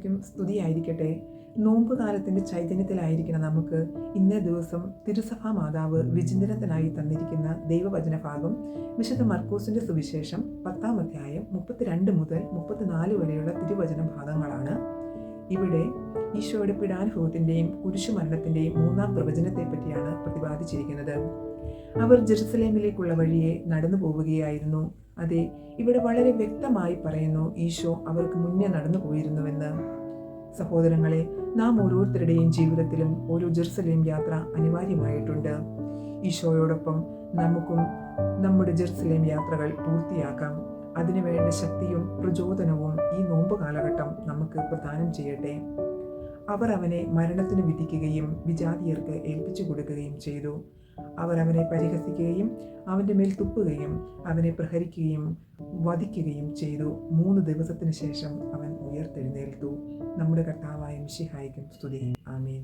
മിശിഹായ്ക്കും സ്തുതിയായിരിക്കട്ടെ. നോമ്പുകാലത്തിൻ്റെ ചൈതന്യത്തിലായിരിക്കണം നമുക്ക് ഇന്നേ ദിവസം തിരുസഭാ മാതാവ് വിചിന്തനത്തിനായി തന്നിരിക്കുന്ന ദൈവവചന ഭാഗം വിശുദ്ധ മർക്കോസിൻ്റെ സുവിശേഷം 10-ാം അധ്യായം 32 മുതൽ 34 വരെയുള്ള തിരുവചന ഭാഗങ്ങളാണ്. ഇവിടെ ഈശോയുടെ പീഡാനുഭവത്തിൻ്റെയും കുരിശുമരണത്തിൻ്റെയും 3-ാം പ്രവചനത്തെ പറ്റിയാണ് പ്രതിപാദിച്ചിരിക്കുന്നത്. അവർ ജെറുസലേമിലേക്കുള്ള വഴിയെ നടന്നു പോവുകയായിരുന്നു. അതെ, ഇവിടെ വളരെ വ്യക്തമായി പറയുന്നു ഈശോ അവർക്ക് മുന്നേ നടന്നു പോയിരുന്നുവെന്ന്. സഹോദരങ്ങളെ, നാം ഓരോരുത്തരുടെയും ജീവിതത്തിലും ഒരു ജെറുസലേം യാത്ര അനിവാര്യമായിട്ടുണ്ട്. ഈശോയോടൊപ്പം നമുക്കും നമ്മുടെ ജെറുസലേം യാത്രകൾ പൂർത്തിയാക്കാം. അതിനുവേണ്ട ശക്തിയും പ്രചോദനവും ഈ നോമ്പ് കാലഘട്ടം നമുക്ക് പ്രദാനം ചെയ്യട്ടെ. അവർ അവനെ മരണത്തിന് വിധിക്കുകയും വിജാതീയർക്ക് ഏൽപ്പിച്ചു കൊടുക്കുകയും ചെയ്തു. അവർ അവനെ പരിഹസിക്കുകയും അവൻ്റെ മേൽ തുപ്പുകയും അവനെ പ്രഹരിക്കുകയും വധിക്കുകയും ചെയ്തു. 3 ദിവസത്തിന് ശേഷം അവൻ ഉയർത്തെഴുന്നേൽത്തു. നമ്മുടെ കർത്താവായ മിശിഹായ്ക്കും സ്തുതി. ആമേൻ.